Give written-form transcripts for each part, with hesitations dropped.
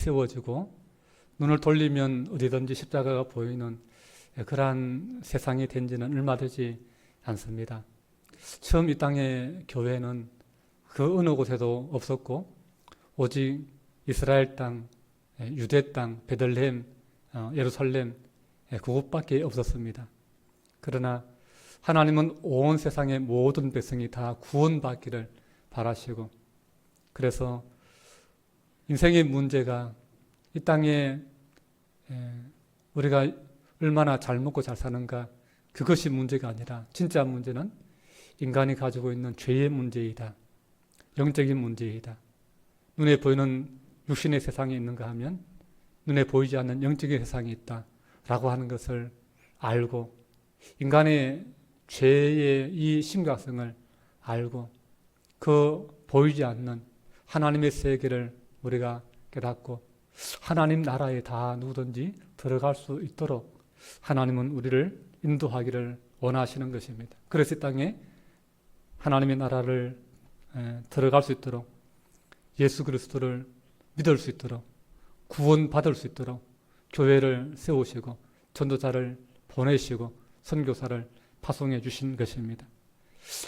세워지고 눈을 돌리면 어디든지 십자가가 보이는 그러한 세상이 된 지는 얼마 되지 않습니다. 처음 이 땅의 교회는 그 어느 곳에도 없었고 오직 이스라엘 땅, 유대 땅, 베들레헴, 예루살렘 그곳밖에 없었습니다. 그러나 하나님은 온 세상의 모든 백성이 다 구원받기를 바라시고, 그래서 인생의 문제가 이 땅에 우리가 얼마나 잘 먹고 잘 사는가, 그것이 문제가 아니라 진짜 문제는 인간이 가지고 있는 죄의 문제이다. 영적인 문제이다. 눈에 보이는 육신의 세상이 있는가 하면 눈에 보이지 않는 영적인 세상이 있다라고 하는 것을 알고, 인간의 죄의 이 심각성을 알고 그 보이지 않는 하나님의 세계를 우리가 깨닫고 하나님 나라에 다 누구든지 들어갈 수 있도록 하나님은 우리를 인도하기를 원하시는 것입니다. 그래서 이 땅에 하나님의 나라를 들어갈 수 있도록, 예수 그리스도를 믿을 수 있도록, 구원받을 수 있도록 교회를 세우시고 전도자를 보내시고 선교사를 파송해 주신 것입니다.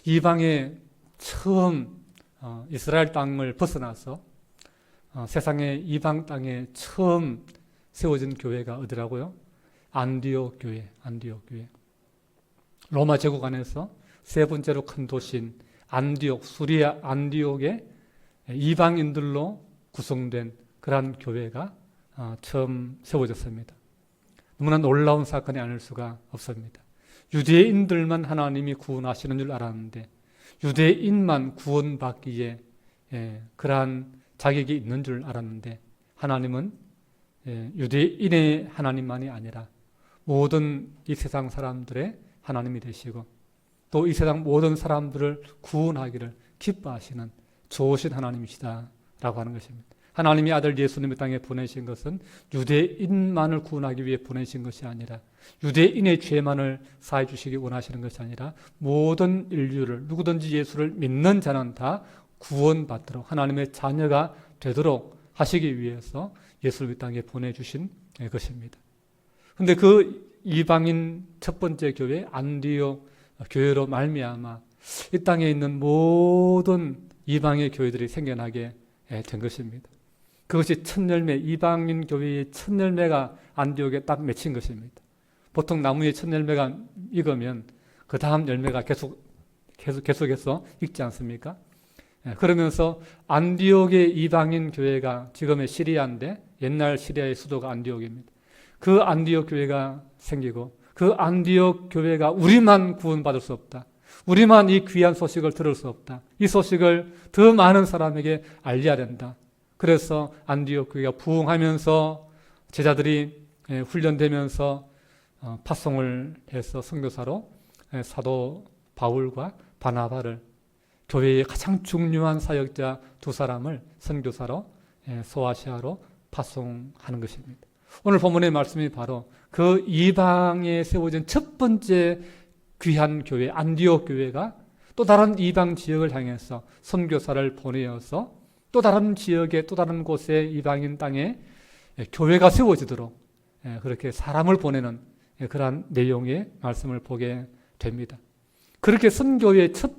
이방에 처음 이스라엘 땅을 벗어나서 세상의 이방 땅에 처음 세워진 교회가 어디라고요? 안디옥 교회, 안디옥 교회. 로마 제국 안에서 세 번째로 큰 도시인 안디옥, 수리아 안디옥의 이방인들로 구성된 그러한 교회가 처음 세워졌습니다. 너무나 놀라운 사건이 아닐 수가 없습니다. 유대인들만 하나님이 구원하시는 줄 알았는데 유대인만 구원받기에 그러한 자격이 있는 줄 알았는데 하나님은 유대인의 하나님만이 아니라 모든 이 세상 사람들의 하나님이 되시고 또 이 세상 모든 사람들을 구원하기를 기뻐하시는 좋으신 하나님이시다라고 하는 것입니다. 하나님이 아들 예수님의 땅에 보내신 것은 유대인만을 구원하기 위해 보내신 것이 아니라 유대인의 죄만을 사해 주시기 원하시는 것이 아니라 모든 인류를, 누구든지 예수를 믿는 자는 다 구원받도록 하나님의 자녀가 되도록 하시기 위해서 예수를 이 땅에 보내주신 것입니다. 그런데 그 이방인 첫 번째 교회 안디옥 교회로 말미암아 이 땅에 있는 모든 이방의 교회들이 생겨나게 된 것입니다. 그것이 첫 열매, 이방인 교회의 첫 열매가 안디옥에 딱 맺힌 것입니다. 보통 나무의 첫 열매가 익으면 그 다음 열매가 계속해서 익지 않습니까? 그러면서 안디옥의 이방인 교회가 지금의 시리아인데 옛날 시리아의 수도가 안디옥입니다. 그 안디옥 교회가 생기고 그 안디옥 교회가 우리만 구원받을 수 없다. 우리만 이 귀한 소식을 들을 수 없다. 이 소식을 더 많은 사람에게 알려야 된다. 그래서 안디옥 교회가 부흥하면서 제자들이 훈련되면서 파송을 해서 선교사로 사도 바울과 바나바를 교회의 가장 중요한 사역자 두 사람을 선교사로 소아시아로 파송하는 것입니다. 오늘 본문의 말씀이 바로 그 이방에 세워진 첫 번째 귀한 교회 안디옥 교회가 또 다른 이방 지역을 향해서 선교사를 보내어서 또 다른 지역에 또 다른 곳에 이방인 땅에 교회가 세워지도록 그렇게 사람을 보내는 그러한 내용의 말씀을 보게 됩니다. 그렇게 선교의 첫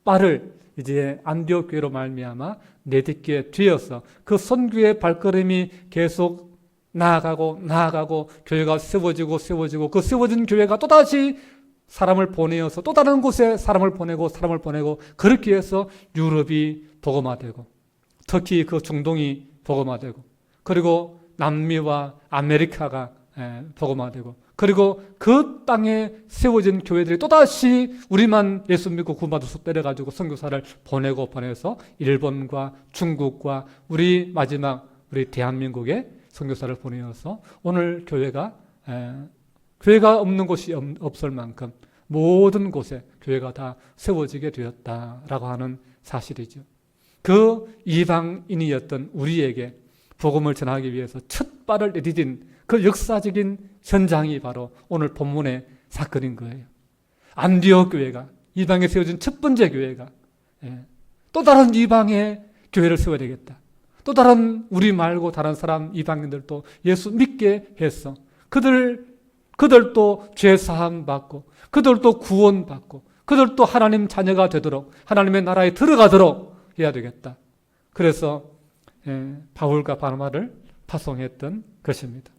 발을 이제 안디옥 교회로 말미암아 내딛게 되어서 그 선교의 발걸음이 계속 나아가고 교회가 세워지고 그 세워진 교회가 또다시 사람을 보내어서 또 다른 곳에 사람을 보내고 그렇게 해서 유럽이 복음화되고 특히 그 중동이 복음화되고 그리고 남미와 아메리카가 복음화되고 그리고 그 땅에 세워진 교회들이 또다시 우리만 예수 믿고 구원받을 수 때려가지고 선교사를 보내서 일본과 중국과 우리 마지막 우리 대한민국에 선교사를 보내어서 오늘 교회가 없는 곳이 없을 만큼 모든 곳에 교회가 다 세워지게 되었다라고 하는 사실이죠. 그 이방인이었던 우리에게 복음을 전하기 위해서 첫 발을 내디딘 그 역사적인 현장이 바로 오늘 본문의 사건인 거예요. 안디옥 교회가 이방에 세워진 첫 번째 교회가 또 다른 이방의 교회를 세워야 되겠다. 또 다른 우리 말고 다른 사람 이방인들도 예수 믿게 했어. 그들도 죄 사함 받고 그들도 구원 받고 그들도 하나님 자녀가 되도록 하나님의 나라에 들어가도록 해야 되겠다. 그래서 바울과 바나바를 파송했던 것입니다.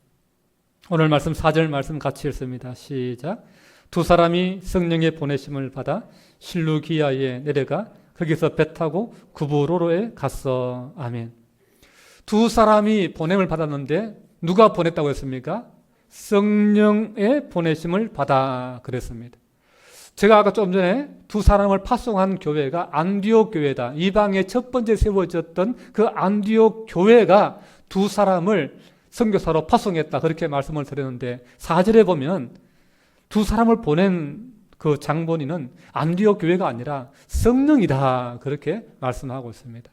오늘 말씀 4절 말씀 같이 읽습니다. 시작. 두 사람이 성령의 보내심을 받아 실루기아에 내려가 거기서 배 타고 구브로로에 갔어. 아멘. 두 사람이 보냄을 받았는데 누가 보냈다고 했습니까? 성령의 보내심을 받아 그랬습니다. 제가 아까 좀 전에 두 사람을 파송한 교회가 안디옥 교회다. 이방에 첫 번째 세워졌던 그 안디옥 교회가 두 사람을 선교사로 파송했다. 그렇게 말씀을 드렸는데 4절에 보면 두 사람을 보낸 그 장본인은 안디옥 교회가 아니라 성령이다. 그렇게 말씀하고 있습니다.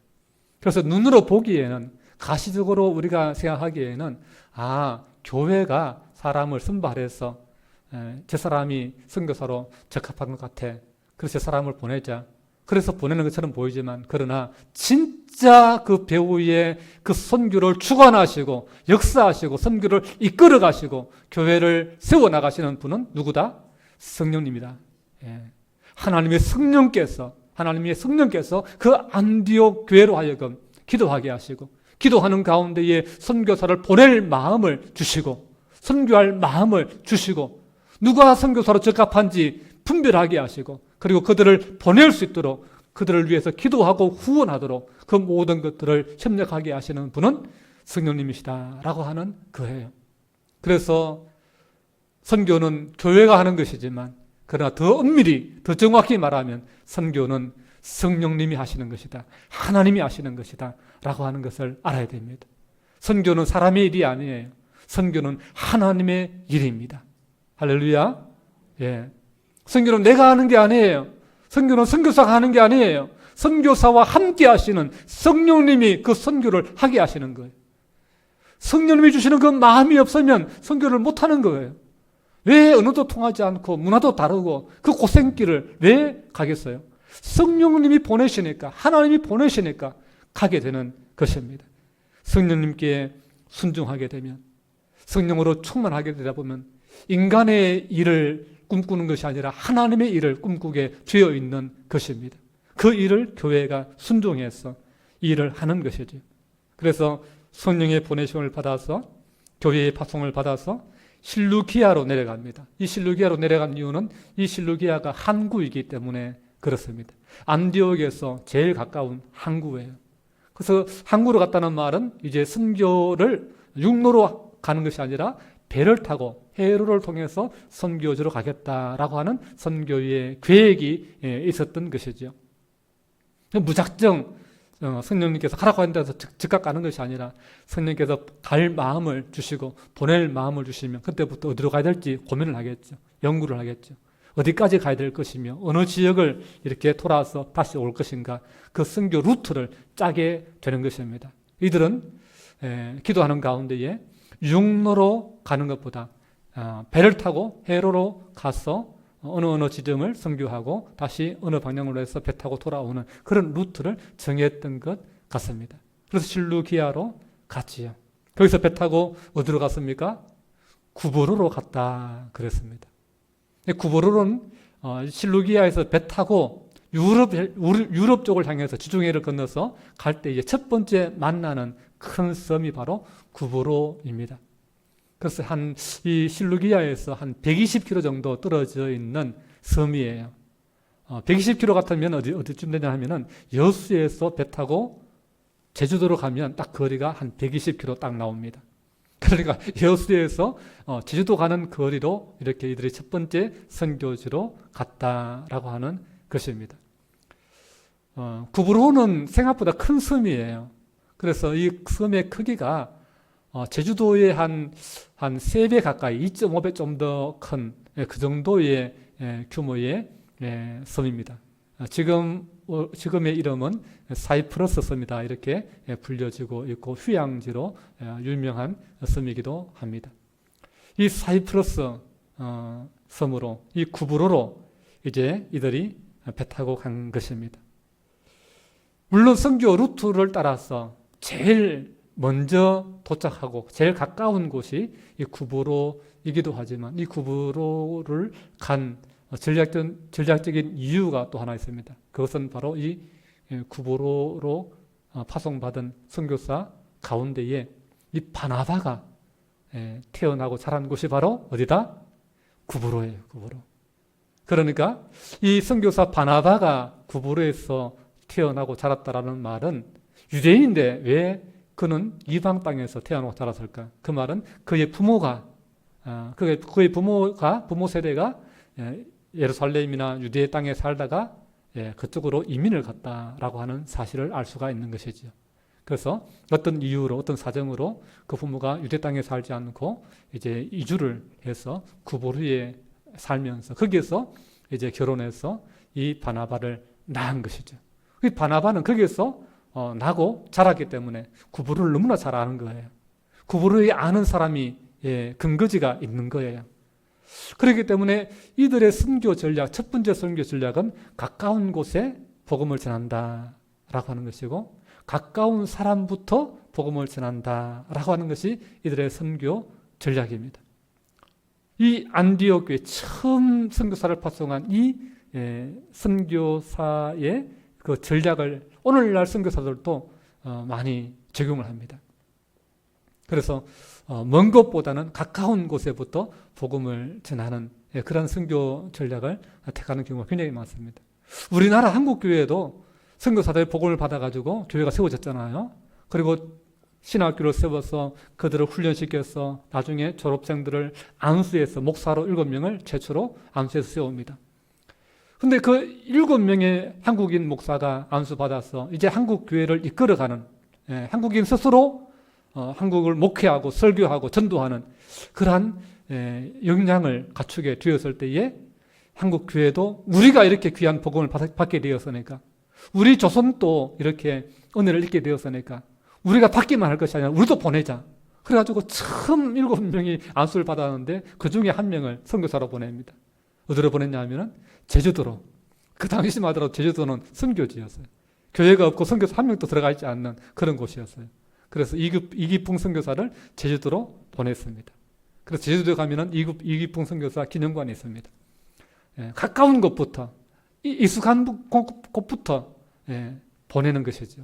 그래서 눈으로 보기에는 가시적으로 우리가 생각하기에는 교회가 사람을 선발해서 저 사람이 선교사로 적합한 것 같아. 그래서 저 사람을 보내자. 그래서 보내는 것처럼 보이지만 그러나 진짜 그 배후에 그 선교를 주관하시고 역사하시고 선교를 이끌어 가시고 교회를 세워나가시는 분은 누구다? 성령님이다. 하나님의 성령께서 그 안디옥 교회로 하여금 기도하게 하시고 기도하는 가운데에 선교사를 보낼 마음을 주시고 선교할 마음을 주시고 누가 선교사로 적합한지 분별하게 하시고 그리고 그들을 보낼 수 있도록 그들을 위해서 기도하고 후원하도록 그 모든 것들을 협력하게 하시는 분은 성령님이시다라고 하는 거예요. 그래서 선교는 교회가 하는 것이지만 그러나 더 엄밀히 더 정확히 말하면 선교는 성령님이 하시는 것이다. 하나님이 하시는 것이다 라고 하는 것을 알아야 됩니다. 선교는 사람의 일이 아니에요. 선교는 하나님의 일입니다. 할렐루야. 선교는 내가 하는 게 아니에요. 선교는 선교사가 하는 게 아니에요. 선교사와 함께 하시는 성령님이 그 선교를 하게 하시는 거예요. 성령님이 주시는 그 마음이 없으면 선교를 못 하는 거예요. 왜 언어도 통하지 않고 문화도 다르고 그 고생길을 왜 가겠어요? 성령님이 보내시니까 하나님이 보내시니까 가게 되는 것입니다. 성령님께 순종하게 되면 성령으로 충만하게 되다 보면 인간의 일을 꿈꾸는 것이 아니라 하나님의 일을 꿈꾸게 되어 있는 것입니다. 그 일을 교회가 순종해서 일을 하는 것이죠. 그래서 성령의 보내심을 받아서 교회의 파송을 받아서 실루기아로 내려갑니다. 이 실루기아로 내려간 이유는 이 실루기아가 항구이기 때문에 그렇습니다. 안디옥에서 제일 가까운 항구예요. 그래서 항구로 갔다는 말은 이제 선교를 육로로 가는 것이 아니라 배를 타고 해로를 통해서 선교지로 가겠다라고 하는 선교의 계획이 있었던 것이죠. 무작정 성령님께서 가라고 하는 데서 즉각 가는 것이 아니라 성령님께서 갈 마음을 주시고 보낼 마음을 주시면 그때부터 어디로 가야 될지 고민을 하겠죠. 연구를 하겠죠. 어디까지 가야 될 것이며 어느 지역을 이렇게 돌아서 다시 올 것인가 그 선교 루트를 짜게 되는 것입니다. 이들은 기도하는 가운데에 육로로 가는 것보다 배를 타고 해로로 가서 어느 지점을 선교하고 다시 어느 방향으로 해서 배 타고 돌아오는 그런 루트를 정했던 것 같습니다. 그래서 실루기아로 갔지요. 거기서 배 타고 어디로 갔습니까? 구브로로 갔다 그랬습니다. 구브로는 실루기아에서 배 타고 유럽 쪽을 향해서 지중해를 건너서 갈 때 이제 첫 번째 만나는 큰 섬이 바로 구브로입니다. 그래서 이 실루기아에서 한 120km 정도 떨어져 있는 섬이에요. 120km 같으면 어디쯤 되냐 하면은 여수에서 배 타고 제주도로 가면 딱 거리가 한 120km 딱 나옵니다. 그러니까 여수에서 제주도 가는 거리로 이렇게 이들이 첫 번째 선교지로 갔다라고 하는 것입니다. 구브로는 생각보다 큰 섬이에요. 그래서 이 섬의 크기가 제주도의 한 3배 가까이 2.5배 좀 더 큰 그 정도의 규모의 섬입니다. 지금의 이름은 사이프러스 섬이다 이렇게 불려지고 있고 휴양지로 유명한 섬이기도 합니다. 이 사이프러스 섬으로 이 구브로로 이제 이들이 배 타고 간 것입니다. 물론 선교 루트를 따라서 제일 먼저 도착하고 제일 가까운 곳이 이 구브로이기도 하지만 이 구브로를 간 전략적인 이유가 또 하나 있습니다. 그것은 바로 이 구브로로 파송받은 선교사 가운데에 이 바나바가 태어나고 자란 곳이 바로 어디다? 구브로예요. 구브로. 그러니까 이 선교사 바나바가 구브로에서 태어나고 자랐다라는 말은 유대인인데 왜 그는 이방 땅에서 태어나고 자랐을까? 그 말은 그의 부모가 부모 세대가 예루살렘이나 유대 땅에 살다가 그쪽으로 이민을 갔다라고 하는 사실을 알 수가 있는 것이죠. 그래서 어떤 이유로 어떤 사정으로 그 부모가 유대 땅에 살지 않고 이제 이주를 해서 구브로에 살면서 거기에서 이제 결혼해서 이 바나바를 낳은 것이죠. 이 바나바는 거기에서 나고 자랐기 때문에 구브로를 너무나 잘 아는 거예요. 구브로에 아는 사람이 근거지가 있는 거예요. 그렇기 때문에 이들의 선교 전략, 첫 번째 선교 전략은 가까운 곳에 복음을 전한다라고 하는 것이고 가까운 사람부터 복음을 전한다라고 하는 것이 이들의 선교 전략입니다. 이 안디옥 교회 처음 선교사를 파송한 이 선교사의 그 전략을 오늘날 선교사들도 많이 적용을 합니다. 그래서 먼 곳보다는 가까운 곳에부터 복음을 전하는 그런 선교 전략을 택하는 경우가 굉장히 많습니다. 우리나라 한국교회도 선교사들의 복음을 받아가지고 교회가 세워졌잖아요. 그리고 신학교를 세워서 그들을 훈련시켜서 나중에 졸업생들을 안수해서 목사로 7명을 최초로 안수해서 세웁니다. 근데 그 7명의 한국인 목사가 안수받아서 이제 한국 교회를 이끌어가는 한국인 스스로 한국을 목회하고 설교하고 전도하는 그러한 역량을 갖추게 되었을 때에 한국 교회도 우리가 이렇게 귀한 복음을 받게 되었으니까 우리 조선도 이렇게 은혜를 잊게 되었으니까 우리가 받기만 할 것이 아니라 우리도 보내자. 그래가지고 처음 7명이 안수를 받았는데 그 중에 한 명을 선교사로 보냅니다. 어디로 보냈냐면은 제주도로. 그 당시만 하더라도 제주도는 선교지였어요. 교회가 없고 선교사 한 명도 들어가 있지 않는 그런 곳이었어요. 그래서 이기풍 선교사를 제주도로 보냈습니다. 그래서 제주도에 가면은 이기풍 선교사 기념관이 있습니다. 가까운 곳부터 익숙한 곳부터 보내는 것이죠.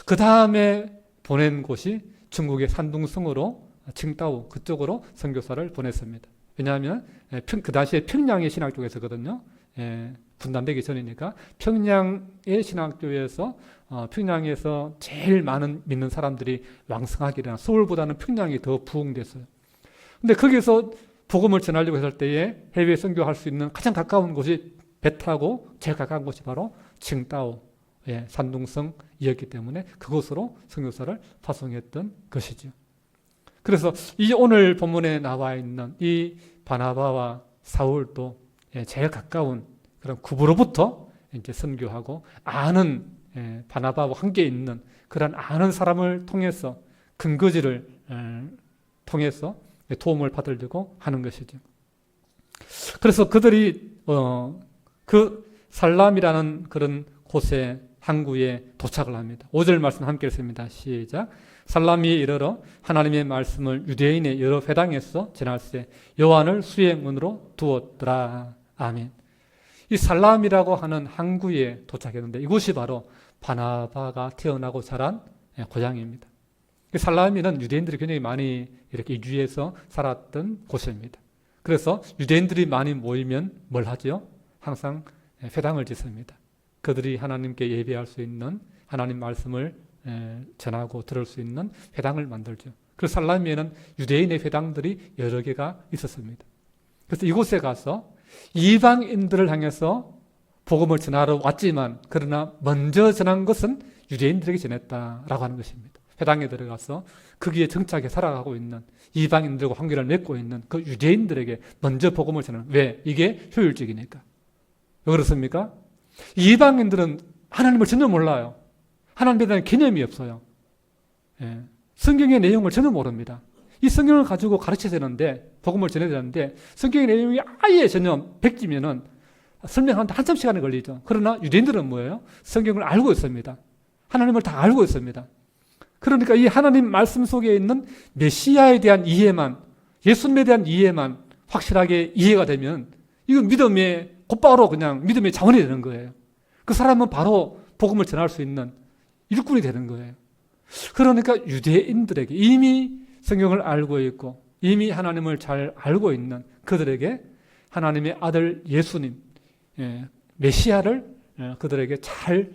그 다음에 보낸 곳이 중국의 산둥성으로 칭다오 그쪽으로 선교사를 보냈습니다. 왜냐하면 그 당시에 평양의 신학교에서거든요. 분단되기 전이니까 평양의 신학교에서 평양에서 제일 많은 믿는 사람들이 왕성하게 일어나 서울보다는 평양이 더 부흥됐어요. 근데 거기서 복음을 전하려고 했을 때에 해외 선교할 수 있는 가장 가까운 곳이 배 타고 제일 가까운 곳이 바로 칭다오 산둥성이었기 때문에 그곳으로 선교사를 파송했던 것이죠. 그래서 이 오늘 본문에 나와 있는 이 바나바와 사울도 제일 가까운 그런 구브로부터 이제 선교하고 아는 바나바와 함께 있는 그런 아는 사람을 통해서 근거지를 통해서 도움을 받으려고 하는 것이죠. 그래서 그들이 그 살람이라는 그런 곳에 항구에 도착을 합니다. 5절 말씀 함께 읽습니다. 시작. 살람이 이르러 하나님의 말씀을 유대인의 여러 회당에서 전할세 요한을 수행문으로 두었더라. 아멘. 이 살람이라고 하는 항구에 도착했는데 이곳이 바로 바나바가 태어나고 자란 고향입니다. 살라미는 유대인들이 굉장히 많이 이렇게 이주해서 살았던 곳입니다. 그래서 유대인들이 많이 모이면 뭘 하죠? 항상 회당을 짓습니다. 그들이 하나님께 예배할 수 있는 하나님 말씀을 전하고 들을 수 있는 회당을 만들죠. 그래서 살라미에는 유대인의 회당들이 여러 개가 있었습니다. 그래서 이곳에 가서 이방인들을 향해서 복음을 전하러 왔지만 그러나 먼저 전한 것은 유대인들에게 전했다라고 하는 것입니다. 회당에 들어가서 거기에 정착해 살아가고 있는 이방인들과 관계를 맺고 있는 그 유대인들에게 먼저 복음을 전하는 왜? 이게 효율적이니까. 왜 그렇습니까? 이방인들은 하나님을 전혀 몰라요. 하나님에 대한 개념이 없어요. 성경의 내용을 전혀 모릅니다. 이 성경을 가지고 가르쳐야 되는데 복음을 전해야 되는데 성경의 내용이 아예 전혀 백지면은 설명하는데 한참 시간이 걸리죠. 그러나 유대인들은 뭐예요? 성경을 알고 있습니다. 하나님을 다 알고 있습니다. 그러니까 이 하나님 말씀 속에 있는 메시아에 대한 이해만, 예수님에 대한 이해만 확실하게 이해가 되면 이건 믿음의 곧바로 그냥 믿음의 자원이 되는 거예요. 그 사람은 바로 복음을 전할 수 있는 일꾼이 되는 거예요. 그러니까 유대인들에게 이미 성경을 알고 있고 이미 하나님을 잘 알고 있는 그들에게 하나님의 아들 예수님, 메시아를 그들에게 잘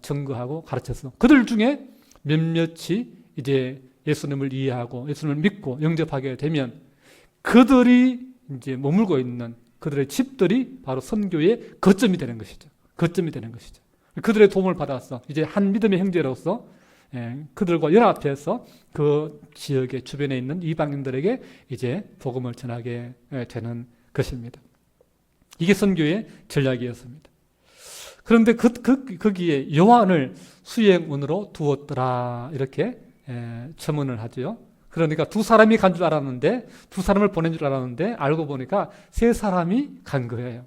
증거하고 가르쳤어. 그들 중에 몇몇이 이제 예수님을 이해하고 예수님을 믿고 영접하게 되면 그들이 이제 머물고 있는 그들의 집들이 바로 선교의 거점이 되는 것이죠. 거점이 되는 것이죠. 그들의 도움을 받아서 이제 한 믿음의 형제로서 그들과 연합해서 그 지역의 주변에 있는 이방인들에게 이제 복음을 전하게 되는 것입니다. 이게 선교의 전략이었습니다. 그런데 거기에 요한을 수행원으로 두었더라 이렇게 첨언을 하죠. 그러니까 두 사람이 간 줄 알았는데 두 사람을 보낸 줄 알았는데 알고 보니까 세 사람이 간 거예요.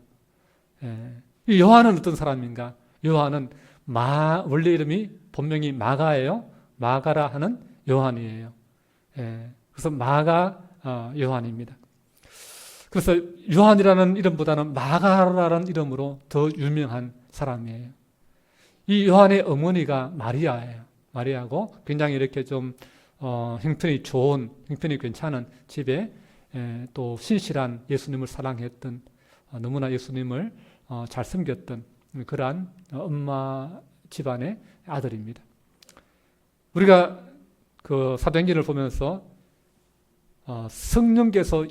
이 요한은 어떤 사람인가? 요한은 원래 이름이 본명이 마가예요. 마가라 하는 요한이에요. 그래서 마가 요한입니다. 그래서 요한이라는 이름보다는 마가라는 이름으로 더 유명한 사람이에요. 이 요한의 어머니가 마리아예요. 마리아고 굉장히 이렇게 좀 형편이 좋은, 형편이 괜찮은 집에 또 신실한 예수님을 사랑했던 너무나 예수님을 잘 섬겼던 그러한 엄마 집안의 아들입니다. 우리가 그 사도행전을 보면서 성령께서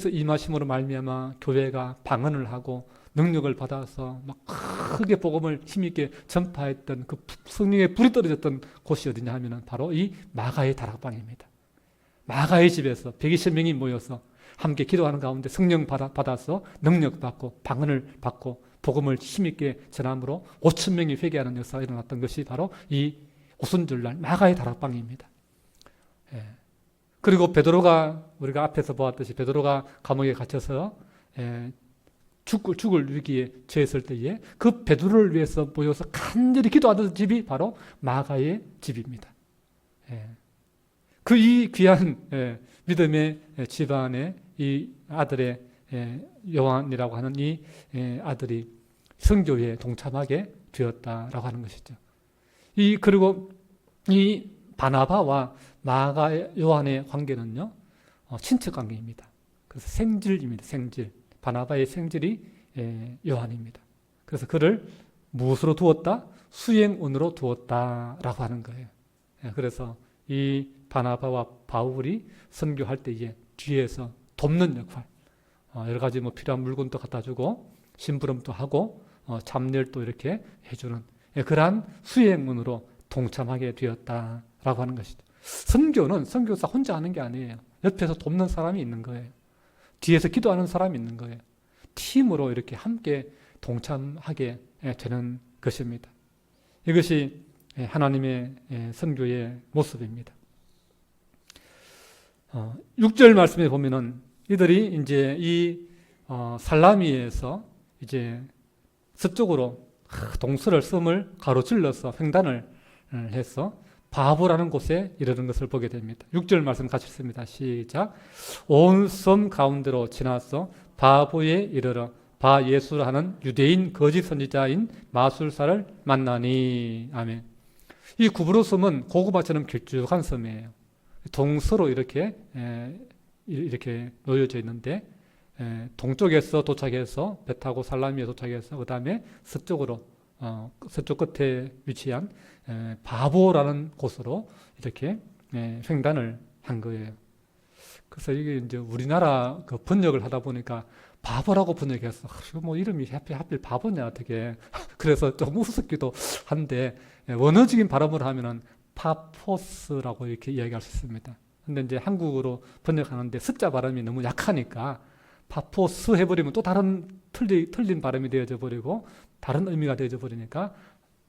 임하심으로 말미암아 교회가 방언을 하고 능력을 받아서 막 크게 복음을 힘있게 전파했던 그 성령의 불이 떨어졌던 곳이 어디냐 하면은 바로 이 마가의 다락방입니다. 마가의 집에서 120명이 모여서 함께 기도하는 가운데 성령 받아서 능력 받고 방언을 받고 복음을 힘있게 전함으로 5,000명이 회개하는 역사가 일어났던 것이 바로 이 오순절날 마가의 다락방입니다. 그리고 베드로가 우리가 앞에서 보았듯이 베드로가 감옥에 갇혀서 죽을 위기에 처했을 때에 그 베드로를 위해서 모여서 간절히 기도하던 집이 바로 마가의 집입니다. 그 이 귀한 믿음의 집안의 이 아들의 요한이라고 하는 이 아들이 선교에 동참하게 되었다라고 하는 것이죠. 그리고 이 바나바와 마가 요한의 관계는요, 친척 관계입니다. 그래서 생질입니다. 생질. 바나바의 생질이 요한입니다. 그래서 그를 무엇으로 두었다? 수행원으로 두었다라고 하는 거예요. 그래서 이 바나바와 바울이 선교할 때에 뒤에서 돕는 역할, 여러 가지 뭐 필요한 물건도 갖다 주고 심부름도 하고 잡일도 이렇게 해주는 그러한 수행원으로 동참하게 되었다라고 하는 것이죠. 선교는 선교사 혼자 하는 게 아니에요. 옆에서 돕는 사람이 있는 거예요. 뒤에서 기도하는 사람이 있는 거예요. 팀으로 이렇게 함께 동참하게 되는 것입니다. 이것이 하나님의 선교의 모습입니다. 6절 말씀에 보면은 이들이 이제 이 살라미에서 이제 서쪽으로 동서를 섬을 가로질러서 횡단을 해서 바보라는 곳에 이르는 것을 보게 됩니다. 6절 말씀 같이 읽습니다. 시작. 온 섬 가운데로 지나서 바보에 이르러 바 예수라 하는 유대인 거짓 선지자인 마술사를 만나니. 아멘. 이 구브로 섬은 고구마처럼 길쭉한 섬이에요. 동서로 이렇게 놓여져 있는데 동쪽에서 도착해서 배 타고 살라미에 도착해서 그 다음에 서쪽으로 서쪽 끝에 위치한 바보라는 곳으로 이렇게 횡단을 한 거예요. 그래서 이게 이제 우리나라 그 번역을 하다 보니까 바보라고 번역했어. 이거 뭐 이름이 하필 바보냐 어떻게? 그래서 좀 우습기도 한데 원어적인 발음을 하면은 파포스라고 이렇게 이야기할 수 있습니다. 근데 이제 한국어로 번역하는데 숫자 발음이 너무 약하니까 파포스 해버리면 또 다른 틀린 발음이 되어져 버리고 다른 의미가 되어져 버리니까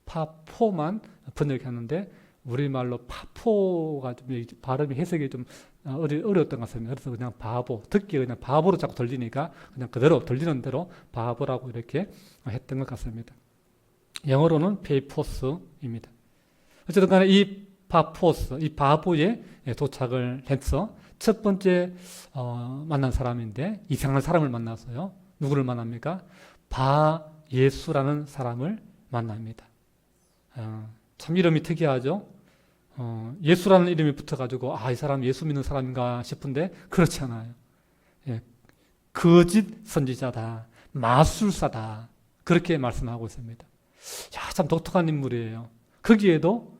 파포만 번역했는데 우리말로 파포가 좀 발음이 해석이 좀 어려웠던 것 같습니다. 그래서 그냥 바보, 듣기가 그냥 바보로 자꾸 들리니까 그냥 그대로 들리는 대로 바보라고 이렇게 했던 것 같습니다. 영어로는 페이포스입니다. 어쨌든 간에 이 파포스, 이 바보에 도착을 해서 첫 번째 만난 사람인데 이상한 사람을 만났어요. 누구를 만납니까? 바예수라는 사람을 만납니다. 참 이름이 특이하죠? 예수라는 이름이 붙어가지고 이 사람 예수 믿는 사람인가 싶은데 그렇지 않아요. 거짓 선지자다, 마술사다, 그렇게 말씀하고 있습니다. 참 독특한 인물이에요. 거기에도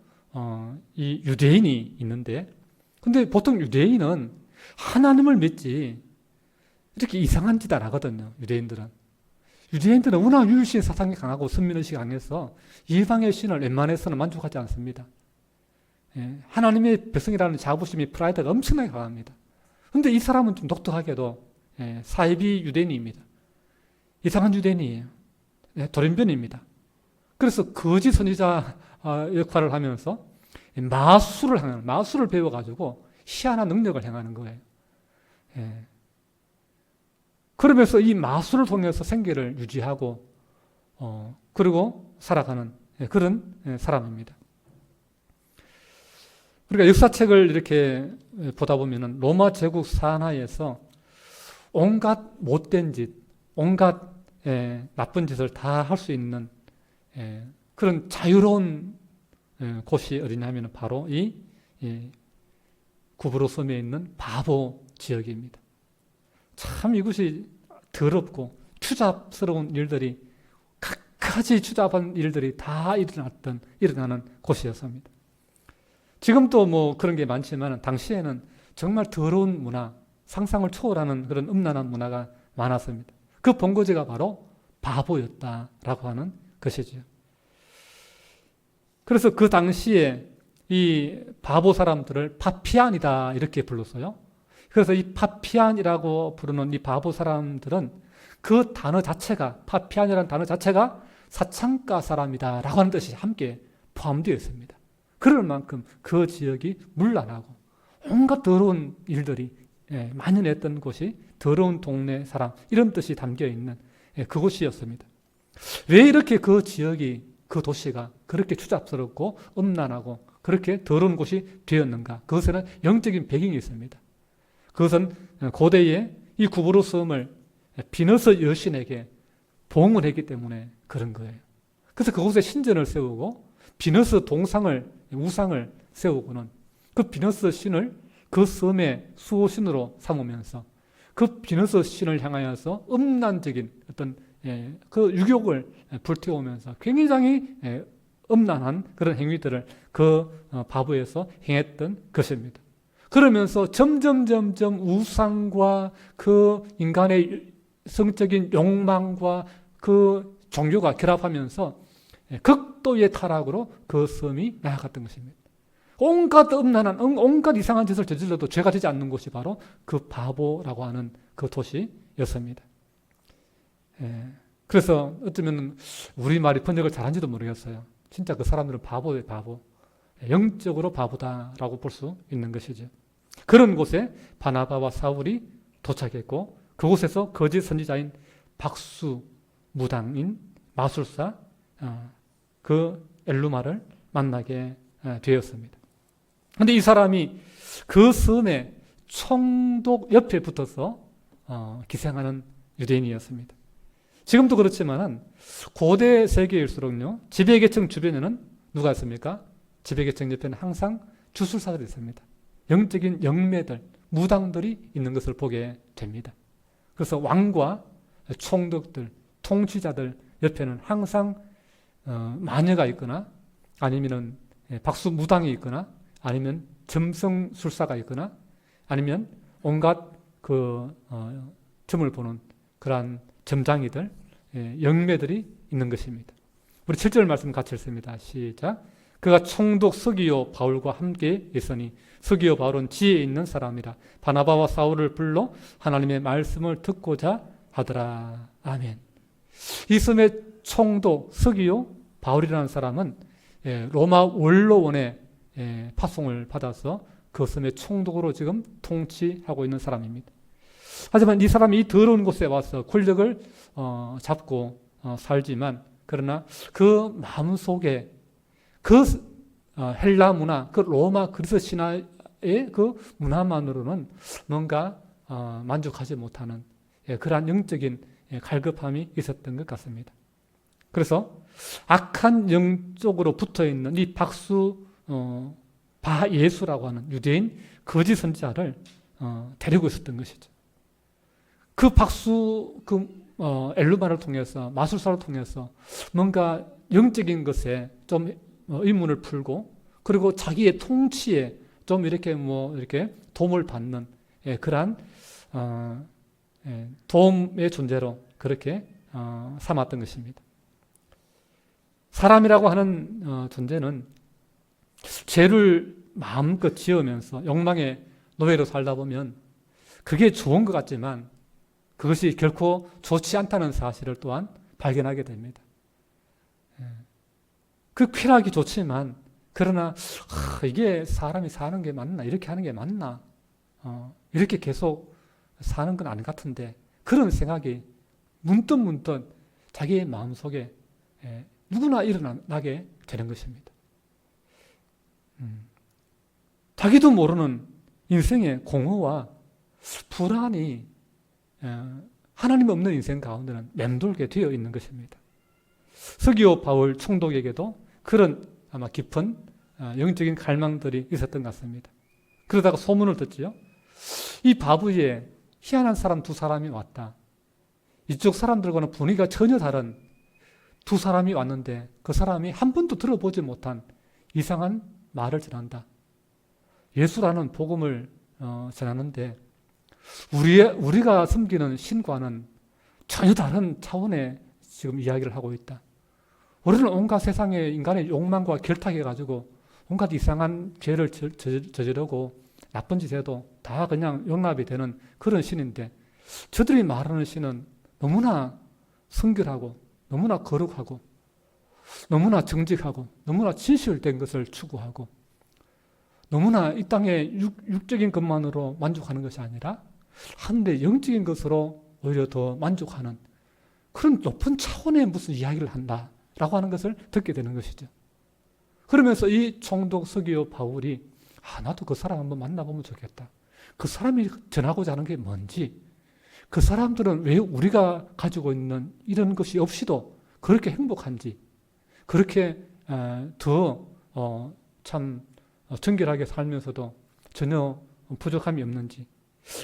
이 유대인이 있는데, 근데 보통 유대인은 하나님을 믿지 이렇게 이상한 짓 안 하거든요. 유대인들은 워낙 유일신 사상이 강하고 선민의식이 강해서 이방의 신을 웬만해서는 만족하지 않습니다. 하나님의 백성이라는 자부심이, 프라이드가 엄청나게 강합니다. 그런데 이 사람은 좀 독특하게도 사이비 유대인입니다. 이상한 유대인이에요. 돌연변입니다. 그래서 거짓 선지자 역할을 하면서 마술을 배워가지고 희한한 능력을 행하는 거예요. 그러면서 이 마술을 통해서 생계를 유지하고 그리고 살아가는 그런 사람입니다. 우리가 역사책을 이렇게 보다 보면은 로마 제국 산하에서 온갖 못된 짓, 온갖 나쁜 짓을 다 할 수 있는 그런 자유로운 곳이 어디냐면 바로 이 구브로 섬에 있는 바보 지역입니다. 참 이것이 더럽고 추잡스러운 일들이, 갖가지 추잡한 일들이 다 일어나는 곳이었습니다. 지금도 뭐 그런 게 많지만 당시에는 정말 더러운 문화, 상상을 초월하는 그런 음란한 문화가 많았습니다. 그 본거지가 바로 바보였다라고 하는 것이죠. 그래서 그 당시에 이 바보 사람들을 파피안이다 이렇게 불렀어요. 그래서 이 파피안이라고 부르는 이 바보 사람들은 그 단어 자체가, 파피안이라는 단어 자체가 사창가 사람이다라고 하는 뜻이 함께 포함되어 있습니다. 그럴 만큼 그 지역이 문란하고 온갖 더러운 일들이 만연했던 곳이 더러운 동네 사람, 이런 뜻이 담겨있는 그곳이었습니다. 왜 이렇게 그 지역이, 그 도시가 그렇게 추잡스럽고 음란하고 그렇게 더러운 곳이 되었는가? 그것에는 영적인 배경이 있습니다. 그것은 고대에 이 구브로 섬을 비너스 여신에게 봉을 했기 때문에 그런 거예요. 그래서 그곳에 신전을 세우고 비너스 우상을 세우고는 그 비너스 신을 그 섬의 수호신으로 삼으면서 그 비너스 신을 향하여서 음란적인 어떤 그 유욕을 불태우면서 굉장히 음란한 그런 행위들을 그 바보에서 행했던 것입니다. 그러면서 점점 우상과 그 인간의 성적인 욕망과 그 종교가 결합하면서 극도의 타락으로 그 섬이 나아갔던 것입니다. 온갖 음란한, 온갖 이상한 짓을 저질러도 죄가 되지 않는 곳이 바로 그 바보라고 하는 그 도시였습니다. 그래서 어쩌면 우리말이 번역을 잘한지도 모르겠어요. 진짜 그 사람들은 바보예요, 바보. 영적으로 바보다라고 볼 수 있는 것이죠. 그런 곳에 바나바와 사울이 도착했고 그곳에서 거짓 선지자인 박수 무당인 마술사 그 엘루마를 만나게 되었습니다. 그런데 이 사람이 그 섬의 총독 옆에 붙어서 기생하는 유대인이었습니다. 지금도 그렇지만 고대 세계일수록요, 지배계층 주변에는 누가 있습니까? 지배계층 옆에는 항상 주술사들이 있습니다. 영적인 영매들, 무당들이 있는 것을 보게 됩니다. 그래서 왕과 총독들, 통치자들 옆에는 항상 마녀가 있거나 아니면 박수 무당이 있거나 아니면 점성술사가 있거나 아니면 온갖 점을 보는 그러한 점장이들, 영매들이 있는 것입니다. 우리 7절 말씀 같이 읽습니다. 시작. 그가 총독 서기오 바울과 함께 있으니 서기오 바울은 지혜 있는 사람이라 바나바와 사울을 불러 하나님의 말씀을 듣고자 하더라. 아멘. 이 섬의 총독 서기오 바울이라는 사람은 로마 원로원의 파송을 받아서 그 섬의 총독으로 지금 통치하고 있는 사람입니다. 하지만 이 사람이 이 더러운 곳에 와서 권력을 잡고 살지만 그러나 그 마음속에 그 헬라 문화, 그 로마 그리스 신화의 그 문화만으로는 뭔가 만족하지 못하는 그러한 영적인 갈급함이 있었던 것 같습니다. 그래서 악한 영 쪽으로 붙어있는 이 바 예수라고 하는 유대인 거짓 선지자를 데리고 있었던 것이죠. 그 엘루마를 통해서, 마술사를 통해서 뭔가 영적인 것에 좀 의문을 풀고, 그리고 자기의 통치에 좀 이렇게 도움을 받는 그러한 도움의 존재로 그렇게 삼았던 것입니다. 사람이라고 하는 존재는 죄를 마음껏 지으면서 욕망의 노예로 살다 보면 그게 좋은 것 같지만 그것이 결코 좋지 않다는 사실을 또한 발견하게 됩니다. 그 쾌락이 좋지만, 그러나 이게 사람이 사는 게 맞나? 이렇게 하는 게 맞나? 이렇게 계속 사는 건 아닌 것 같은데, 그런 생각이 문득문득 자기의 마음속에 누구나 일어나게 되는 것입니다. 자기도 모르는 인생의 공허와 불안이 하나님 없는 인생 가운데는 맴돌게 되어 있는 것입니다. 서기오 바울 총독에게도 그런 아마 깊은 영적인 갈망들이 있었던 것 같습니다. 그러다가 소문을 듣지요. 이 바부에 희한한 사람 두 사람이 왔다. 이쪽 사람들과는 분위기가 전혀 다른 두 사람이 왔는데 그 사람이 한 번도 들어보지 못한 이상한 말을 전한다. 예수라는 복음을 전하는데 우리가 섬기는 신과는 전혀 다른 차원의 지금 이야기를 하고 있다. 우리는 온갖 세상의 인간의 욕망과 결탁해가지고 온갖 이상한 죄를 저지르고 나쁜 짓에도 다 그냥 용납이 되는 그런 신인데, 저들이 말하는 신은 너무나 성결하고 너무나 거룩하고 너무나 정직하고 너무나 진실된 것을 추구하고 너무나 이 땅의 육적인 것만으로 만족하는 것이 아니라 한데 영적인 것으로 오히려 더 만족하는 그런 높은 차원의 무슨 이야기를 한다라고 하는 것을 듣게 되는 것이죠. 그러면서 이 총독 서기오 바울이 나도 그 사람 한번 만나보면 좋겠다. 그 사람이 전하고자 하는 게 뭔지, 그 사람들은 왜 우리가 가지고 있는 이런 것이 없이도 그렇게 행복한지, 그렇게 참 정결하게 살면서도 전혀 부족함이 없는지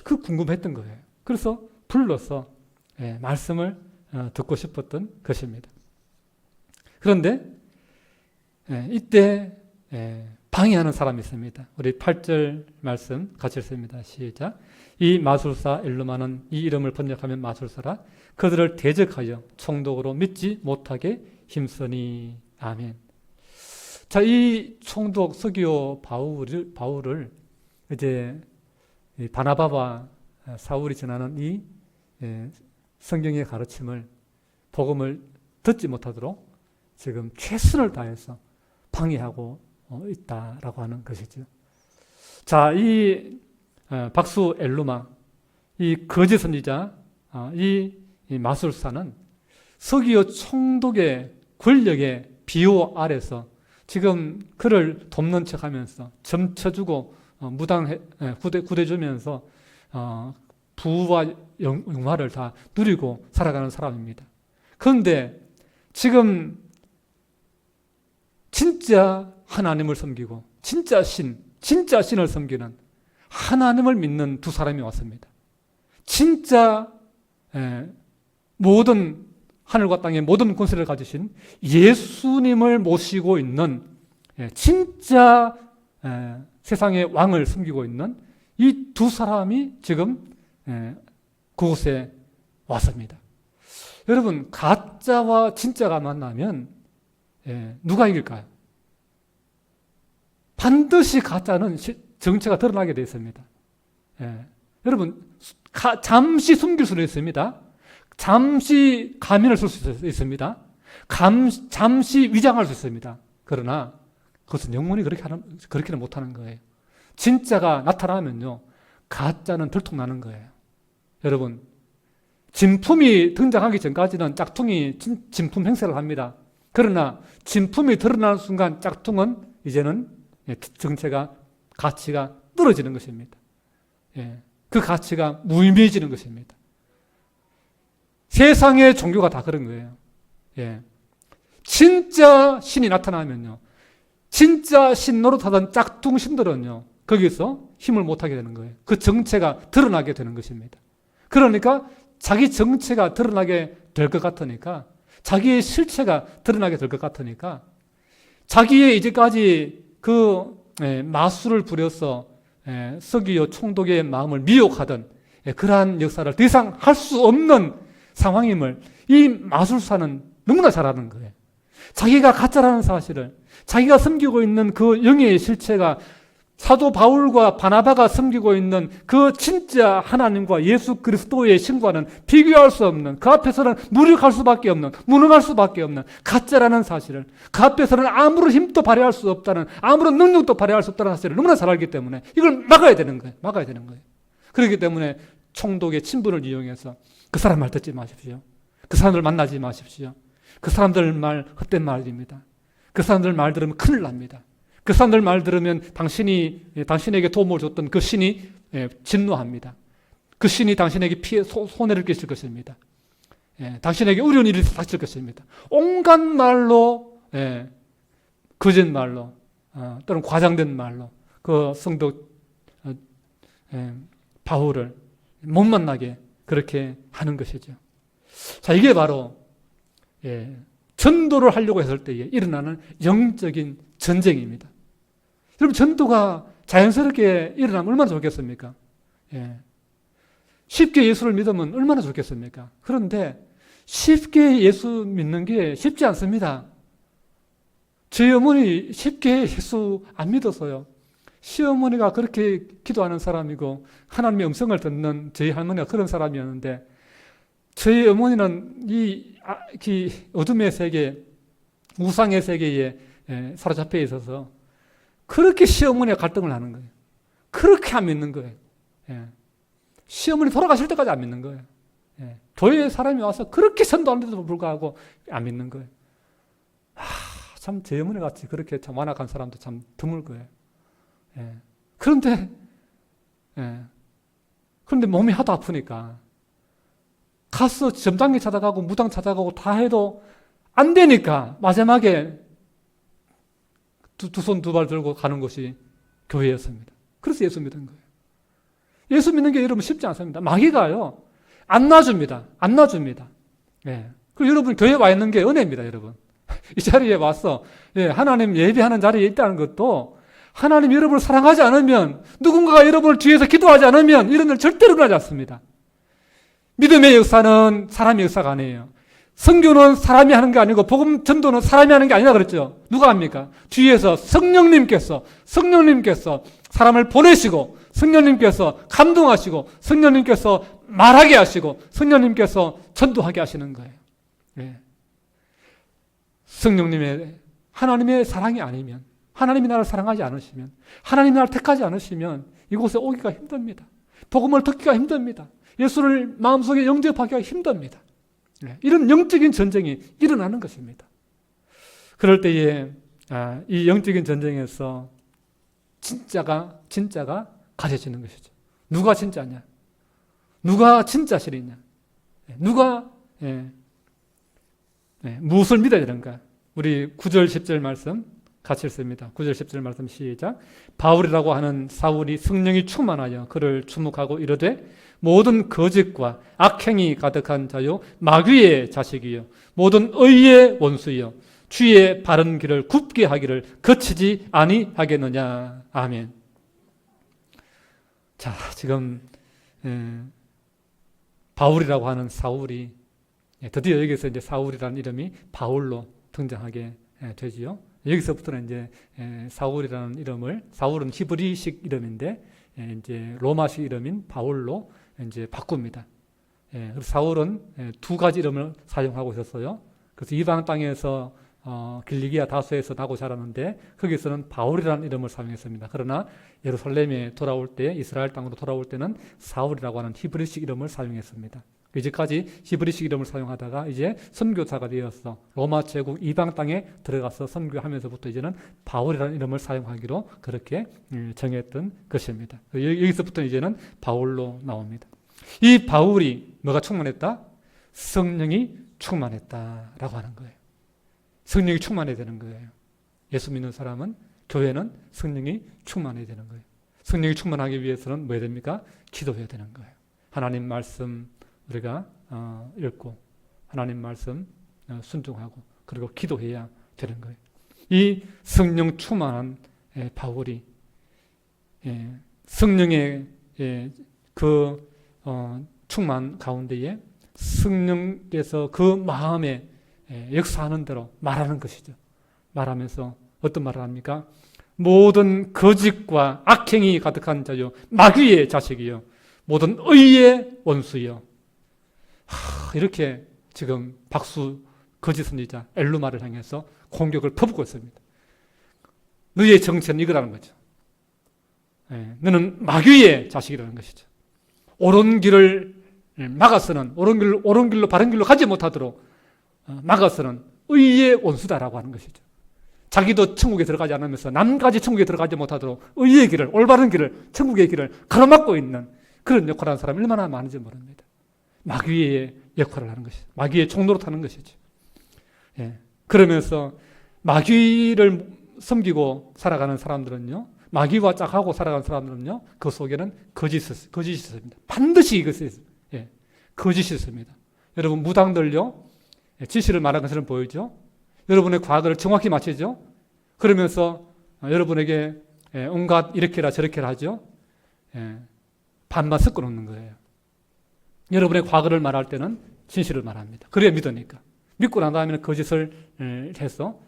그 궁금했던 거예요. 그래서 불러서 말씀을 듣고 싶었던 것입니다. 그런데 이때 방해하는 사람이 있습니다. 우리 8절 말씀 같이 읽습니다. 시작. 이 마술사 엘루마는 이 이름을 번역하면 마술사라 그들을 대적하여 총독으로 믿지 못하게 힘쓰니. 아멘. 자, 이 총독 서기오 바울을 이제 바나바와 사울이 전하는 이 성경의 가르침을, 복음을 듣지 못하도록 지금 최선을 다해서 방해하고 있다라고 하는 것이죠. 자, 이 박수 엘루마, 이 거짓 선지자, 이 마술사는 서기오 총독의 권력의 비호 아래서 지금 그를 돕는 척하면서 점쳐주고 무당 구대주면서 부와 영화를 다 누리고 살아가는 사람입니다. 그런데 지금 진짜 하나님을 섬기고 진짜 신을 섬기는 하나님을 믿는 두 사람이 왔습니다. 진짜 모든 하늘과 땅의 모든 권세를 가지신 예수님을 모시고 있는 진짜 세상의 왕을 섬기고 있는 이 두 사람이 지금 그곳에 왔습니다. 여러분, 가짜와 진짜가 만나면 누가 이길까요? 반드시 가짜는 정체가 드러나게 되어 있습니다. 여러분, 잠시 숨길 수는 있습니다. 잠시 가면을 쓸 수 있습니다. 잠시 위장할 수 있습니다. 그러나 그것은 영원히 그렇게는 못하는 거예요. 진짜가 나타나면요, 가짜는 들통나는 거예요. 여러분, 진품이 등장하기 전까지는 짝퉁이 진품 행세를 합니다. 그러나 진품이 드러나는 순간 짝퉁은 이제는 정체가, 가치가 떨어지는 것입니다. 그 가치가 무의미해지는 것입니다. 세상의 종교가 다 그런 거예요. 진짜 신이 나타나면요, 진짜 신 노릇하던 짝퉁 신들은요, 거기서 힘을 못하게 되는 거예요. 그 정체가 드러나게 되는 것입니다. 그러니까 자기 정체가 드러나게 될 것 같으니까, 자기의 실체가 드러나게 될 것 같으니까, 자기의 이제까지 그 마술을 부려서 서기요 총독의 마음을 미혹하던 그러한 역사를 더 이상 할 수 없는 상황임을 이 마술사는 너무나 잘 아는 거예요. 자기가 가짜라는 사실을, 자기가 섬기고 있는 그 영의 실체가 사도 바울과 바나바가 섬기고 있는 그 진짜 하나님과 예수 그리스도의 신과는 비교할 수 없는, 그 앞에서는 무력할 수밖에 없는, 무능할 수밖에 없는 가짜라는 사실을, 그 앞에서는 아무런 힘도 발휘할 수 없다는, 아무런 능력도 발휘할 수 없다는 사실을 너무나 잘 알기 때문에 이걸 막아야 되는 거예요. 막아야 되는 거예요. 그렇기 때문에 총독의 친분을 이용해서 그 사람 말 듣지 마십시오. 그 사람들 만나지 마십시오. 그 사람들 말 헛된 말입니다. 그 사람들 말 들으면 큰일 납니다. 그 사람들 말 들으면 당신에게 도움을 줬던 그 신이 진노합니다. 그 신이 당신에게 손해를 끼칠 것입니다. 당신에게 어려운 일이 닥칠 것입니다. 온갖 말로, 거짓말로, 또는 과장된 말로 그 성도 바울을 못 만나게 그렇게 하는 것이죠. 자, 이게 바로 전도를 하려고 했을 때에 일어나는 영적인 전쟁입니다. 여러분, 전도가 자연스럽게 일어나면 얼마나 좋겠습니까? 쉽게 예수를 믿으면 얼마나 좋겠습니까? 그런데 쉽게 예수 믿는 게 쉽지 않습니다. 저희 어머니 쉽게 예수 안 믿었어요. 시어머니가 그렇게 기도하는 사람이고 하나님의 음성을 듣는 저희 할머니가 그런 사람이었는데, 저희 어머니는 이 어둠의 세계, 우상의 세계에 사로잡혀 있어서 그렇게 시어머니가 갈등을 하는 거예요. 그렇게 안 믿는 거예요. 시어머니 돌아가실 때까지 안 믿는 거예요. 교회에 사람이 와서 그렇게 전도하는데도 불구하고 안 믿는 거예요. 참 제 어머니 같이 그렇게 참 완악한 사람도 참 드물 거예요. 그런데 몸이 하도 아프니까 가서 점장기 찾아가고 무당 찾아가고 다 해도 안 되니까 마지막에 두 손 두 발 들고 가는 곳이 교회였습니다. 그래서 예수 믿은 거예요. 예수 믿는 게 여러분 쉽지 않습니다. 마귀가요, 안 놔줍니다. 안 놔줍니다. 그리고 여러분 교회에 와 있는 게 은혜입니다, 여러분. 이 자리에 와서 하나님 예배하는 자리에 있다는 것도, 하나님 여러분을 사랑하지 않으면, 누군가가 여러분을 뒤에서 기도하지 않으면 이런 일 절대로 일어나지 않습니다. 믿음의 역사는 사람의 역사가 아니에요. 선교는 사람이 하는 게 아니고 복음 전도는 사람이 하는 게 아니라 그랬죠. 누가 합니까? 뒤에서 성령님께서 사람을 보내시고, 성령님께서 감동하시고, 성령님께서 말하게 하시고, 성령님께서 전도하게 하시는 거예요. 성령님의, 하나님의 사랑이 아니면, 하나님이 나를 사랑하지 않으시면, 하나님이 나를 택하지 않으시면 이곳에 오기가 힘듭니다. 복음을 듣기가 힘듭니다. 예수를 마음속에 영접하기가 힘듭니다. 이런 영적인 전쟁이 일어나는 것입니다. 그럴 때에 이 영적인 전쟁에서 진짜가 가려지는 것이죠. 누가 진짜냐? 누가 진짜 신이냐? 누가 무엇을 믿어야 되는가? 우리 9절 10절 말씀 같이 읽습니다. 9절 10절 말씀 시작. 바울이라고 하는 사울이 성령이 충만하여 그를 주목하고 이르되, 모든 거짓과 악행이 가득한 자요 마귀의 자식이요 모든 의의 원수요 주의 바른 길을 굽게 하기를 거치지 아니하겠느냐. 아멘. 자, 지금 바울이라고 하는 사울이 드디어 여기서 이제 사울이라는 이름이 바울로 등장하게 되지요. 여기서부터는 이제 사울이라는 이름을, 사울은 히브리식 이름인데 이제 로마식 이름인 바울로 이제 바꿉니다. 그래서 사울은 두 가지 이름을 사용하고 있었어요. 그래서 이방 땅에서 길리기아 다소에서 나고 자랐는데 거기서는 바울이라는 이름을 사용했습니다. 그러나 예루살렘에 돌아올 때, 이스라엘 땅으로 돌아올 때는 사울이라고 하는 히브리식 이름을 사용했습니다. 이제까지 히브리식 이름을 사용하다가 이제 선교사가 되어서 로마 제국 이방 땅에 들어가서 선교하면서부터 이제는 바울이라는 이름을 사용하기로 그렇게 정했던 것입니다. 여기서부터 이제는 바울로 나옵니다. 이 바울이 뭐가 충만했다? 성령이 충만했다라고 하는 거예요. 성령이 충만해야 되는 거예요. 예수 믿는 사람은, 교회는 성령이 충만해야 되는 거예요. 성령이 충만하기 위해서는 뭐 해야 됩니까? 기도해야 되는 거예요. 하나님 말씀 우리가 읽고 하나님 말씀 순종하고 그리고 기도해야 되는 거예요. 이 성령 충만한 바울이 성령의 그 충만 가운데에 성령께서 그 마음에 역사하는 대로 말하는 것이죠. 말하면서 어떤 말을 합니까? 모든 거짓과 악행이 가득한 자요, 마귀의 자식이요, 모든 의의 원수요. 이렇게 지금 박수 거짓 선지자 엘루마를 향해서 공격을 퍼붓고 있습니다. 너의 정체는 이거라는 거죠. 너는 마귀의 자식이라는 것이죠. 옳은 길을 막아서는, 옳은 길로 바른 길로 가지 못하도록 막아서는 의의 원수다라고 하는 것이죠. 자기도 천국에 들어가지 않으면서 남까지 천국에 들어가지 못하도록 의의 길을, 올바른 길을, 천국의 길을 가로막고 있는 그런 역할을 하는 사람이 얼마나 많은지 모릅니다. 마귀의 역할을 하는 것이죠. 마귀의 종로로 타는 것이죠. 그러면서 마귀를 섬기고 살아가는 사람들은요, 마귀와 짝하고 살아가는 사람들은요, 그 속에는 거짓이 있습니다. 반드시 이것이 거짓이 있습니다. 여러분, 무당들요, 진실을 말하는 것처럼 보이죠? 여러분의 과거를 정확히 맞추죠? 그러면서 여러분에게 온갖 이렇게라 저렇게라 하죠? 반만 섞어 놓는 거예요. 여러분의 과거를 말할 때는 진실을 말합니다. 그래야 믿으니까. 믿고 난 다음에는 거짓을 해서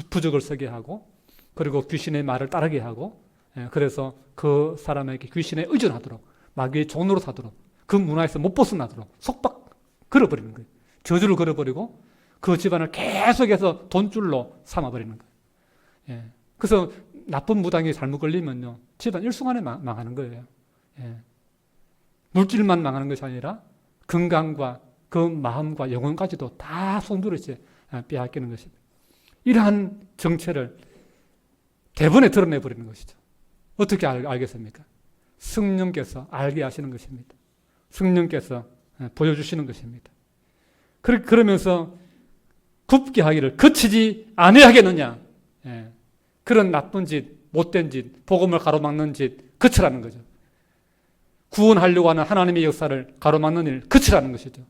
부적을 쓰게 하고, 그리고 귀신의 말을 따르게 하고, 그래서 그 사람에게 귀신에 의존하도록, 마귀의 종으로 사도록, 그 문화에서 못 벗어나도록 속박 걸어버리는 거예요. 저주를 걸어버리고 그 집안을 계속해서 돈줄로 삼아버리는 거예요. 그래서 나쁜 무당이 잘못 걸리면요, 집안 일순간에 망하는 거예요. 물질만 망하는 것이 아니라 건강과 그 마음과 영혼까지도 다 송두리째 빼앗기는 것입니다. 이러한 정체를 대번에 드러내버리는 것이죠. 어떻게 알겠습니까? 성령께서 알게 하시는 것입니다. 성령께서 보여주시는 것입니다. 그러면서 굽게 하기를 거치지 아니하겠느냐. 그런 나쁜 짓, 못된 짓, 복음을 가로막는 짓 거치라는 거죠. 구원하려고 하는 하나님의 역사를 가로막는 일 거치라는 것이죠.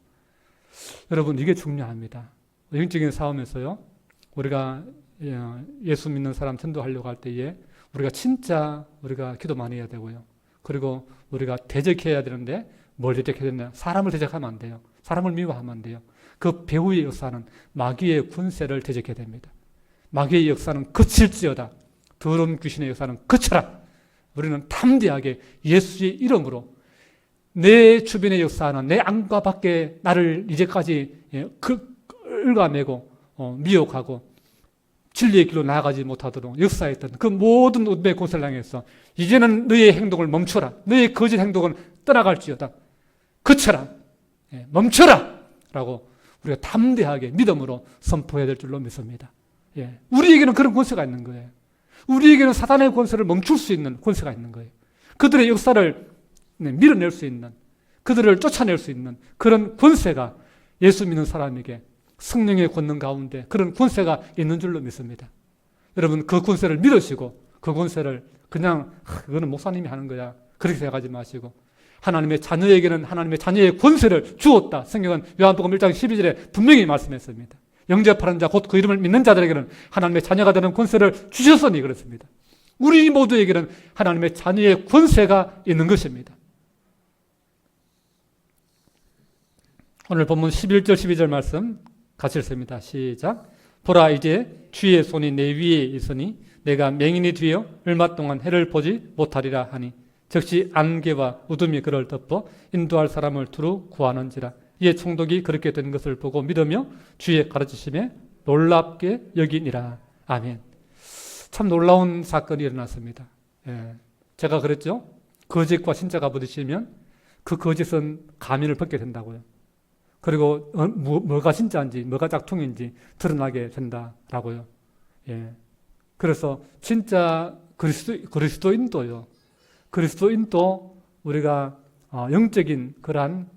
여러분, 이게 중요합니다. 영적인 싸움에서요, 우리가 예수 믿는 사람 전도하려고 할 때에 우리가 진짜 우리가 기도 많이 해야 되고요. 그리고 우리가 대적해야 되는데 뭘 대적해야 되냐? 사람을 대적하면 안 돼요. 사람을 미워하면 안 돼요. 그 배후의 역사는 마귀의 군세를 대적해야 됩니다. 마귀의 역사는 거칠지어다. 더러운 귀신의 역사는 거쳐라. 우리는 담대하게 예수의 이름으로 내 주변의 역사는 내 안과 밖에 나를 이제까지 긁어내고 미혹하고 진리의 길로 나아가지 못하도록 역사했던 그 모든 운명의 권세를 향해서 이제는 너의 행동을 멈춰라. 너의 거짓 행동은 떠나갈지어다. 그쳐라. 멈춰라. 라고 우리가 담대하게 믿음으로 선포해야 될 줄로 믿습니다. 우리에게는 그런 권세가 있는 거예요. 우리에게는 사단의 권세를 멈출 수 있는 권세가 있는 거예요. 그들의 역사를 밀어낼 수 있는, 그들을 쫓아낼 수 있는 그런 권세가 예수 믿는 사람에게 성령의 권능 가운데 그런 권세가 있는 줄로 믿습니다. 여러분, 그 권세를 믿으시고 그 권세를 그냥 그거는 목사님이 하는 거야 그렇게 생각하지 마시고, 하나님의 자녀에게는 하나님의 자녀의 권세를 주었다. 성경은 요한복음 1장 12절에 분명히 말씀했습니다. 영접하는 자 곧 그 이름을 믿는 자들에게는 하나님의 자녀가 되는 권세를 주셨으니 그렇습니다. 우리 모두에게는 하나님의 자녀의 권세가 있는 것입니다. 오늘 본문 11절 12절 말씀 같이 읽습니다. 시작. 보라, 이제 주의 손이 내 위에 있으니 내가 맹인이 되어 얼마 동안 해를 보지 못하리라 하니, 즉시 안개와 어둠이 그를 덮어 인도할 사람을 두루 구하는지라. 이에 총독이 그렇게 된 것을 보고 믿으며 주의 가르치심에 놀랍게 여기니라. 아멘. 참 놀라운 사건이 일어났습니다. 제가 그랬죠. 거짓과 진짜가 부딪히면 그 거짓은 가면을 벗게 된다고요. 그리고 뭐가 진짜인지 뭐가 짝퉁인지 드러나게 된다라고요. 예. 그래서 진짜 그리스도인도요. 그리스도인도 우리가 영적인 그러한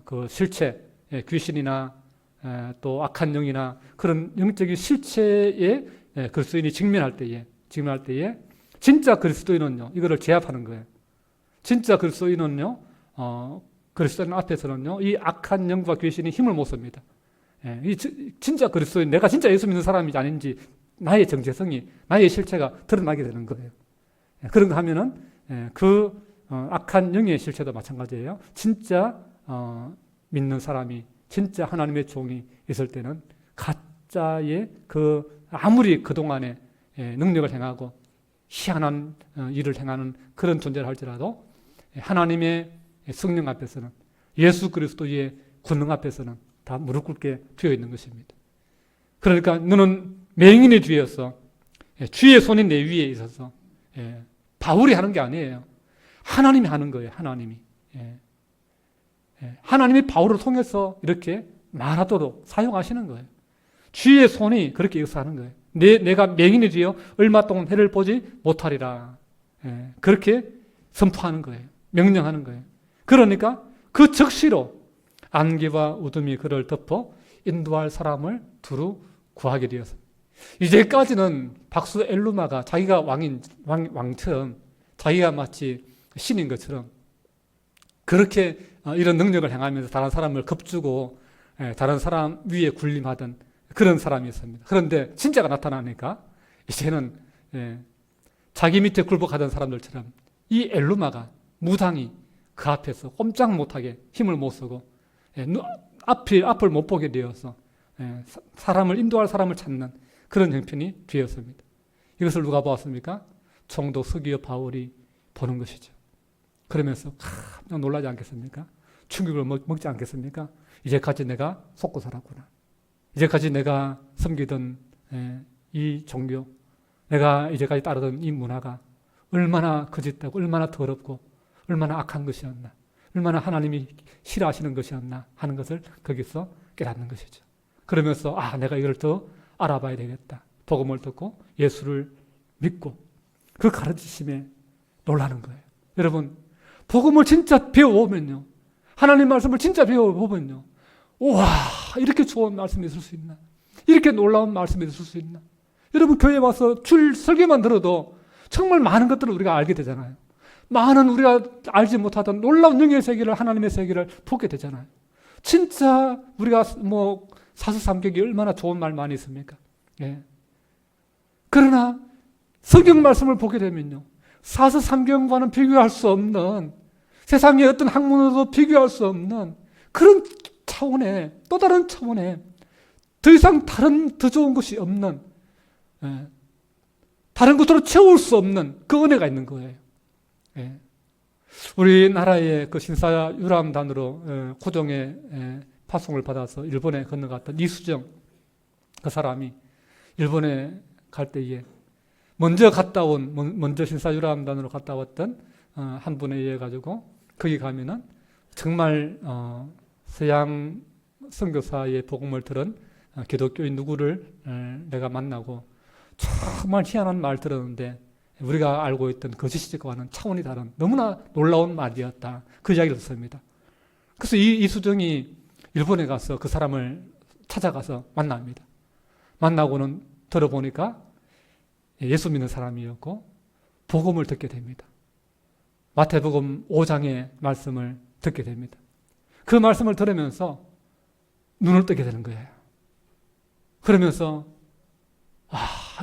그 실체, 귀신이나 또 악한 영이나 그런 영적인 실체에 그리스도인이 직면할 때에 진짜 그리스도인은요, 이거를 제압하는 거예요. 진짜 그리스도인은요, 그리스도인 앞에서는요, 이 악한 영과 귀신이 힘을 못 씁니다. 진짜 그리스도인, 내가 진짜 예수 믿는 사람인지 아닌지 나의 정체성이, 나의 실체가 드러나게 되는 거예요. 그런 거 하면은 그 악한 영의 실체도 마찬가지예요. 진짜 믿는 사람이, 진짜 하나님의 종이 있을 때는 가짜의 아무리 그동안에 능력을 행하고 희한한 일을 행하는 그런 존재를 할지라도 하나님의 성령 앞에서는, 예수 그리스도의 권능 앞에서는 다 무릎 꿇게 되어 있는 것입니다. 그러니까 너는 맹인의 뒤에서 주의 손이 내 위에 있어서 바울이 하는 게 아니에요. 하나님이 하는 거예요. 하나님이. 하나님이 바울을 통해서 이렇게 말하도록 사용하시는 거예요. 주의 손이 그렇게 역사하는 거예요. 내가 맹인이 되어 얼마 동안 해를 보지 못하리라. 그렇게 선포하는 거예요. 명령하는 거예요. 그러니까 그 즉시로 안개와 어둠이 그를 덮어 인도할 사람을 두루 구하게 되었습니다. 이제까지는 박수 엘루마가 자기가 왕처럼, 자기가 마치 신인 것처럼 그렇게 이런 능력을 행하면서 다른 사람을 겁주고 다른 사람 위에 군림하던 그런 사람이었습니다. 그런데 진짜가 나타나니까 이제는 자기 밑에 굴복하던 사람들처럼 이 엘루마가 무당이 그 앞에서 꼼짝 못하게 힘을 못 쓰고 앞을 못 보게 되어서 사람을 인도할 사람을 찾는 그런 형편이 되었습니다. 이것을 누가 보았습니까? 총독 서기오 바울이 보는 것이죠. 그러면서 깜짝 놀라지 않겠습니까? 충격을 먹지 않겠습니까? 이제까지 내가 속고 살았구나. 이제까지 내가 섬기던 이 종교, 내가 이제까지 따르던 이 문화가 얼마나 거짓되고 얼마나 더럽고 얼마나 악한 것이었나, 얼마나 하나님이 싫어하시는 것이었나 하는 것을 거기서 깨닫는 것이죠. 그러면서 내가 이걸 더 알아봐야 되겠다. 복음을 듣고 예수를 믿고 그 가르치심에 놀라는 거예요. 여러분, 복음을 진짜 배워보면요, 하나님 말씀을 진짜 배워보면요, 우와, 이렇게 좋은 말씀이 있을 수 있나? 이렇게 놀라운 말씀이 있을 수 있나? 여러분, 교회에 와서 줄 설교만 들어도 정말 많은 것들을 우리가 알게 되잖아요. 많은 우리가 알지 못하던 놀라운 영의 세계를, 하나님의 세계를 보게 되잖아요. 진짜 우리가 사서삼경이 얼마나 좋은 말 많이 있습니까? 그러나 성경 말씀을 보게 되면요, 사서삼경과는 비교할 수 없는, 세상의 어떤 학문으로도 비교할 수 없는 그런 차원의, 또 다른 차원의, 더 이상 더 좋은 것이 없는, 다른 것으로 채울 수 없는 그 은혜가 있는 거예요. 우리나라의 그 신사 유람단으로 고종의 파송을 받아서 일본에 건너갔던 이수정, 그 사람이 일본에 갈 때에 먼저 신사 유람단으로 갔다 왔던 한 분에 의해 가지고 거기 가면은 정말 서양 선교사의 복음을 들은 기독교인 누구를 내가 만나고 정말 희한한 말 들었는데 우리가 알고 있던 거짓과는 차원이 다른 너무나 놀라운 말이었다. 그 이야기를 듣습니다. 그래서 이수정이 일본에 가서 그 사람을 찾아가서 만납니다. 만나고는 들어보니까 예수 믿는 사람이었고 복음을 듣게 됩니다. 마태복음 5장의 말씀을 듣게 됩니다. 그 말씀을 들으면서 눈을 뜨게 되는 거예요. 그러면서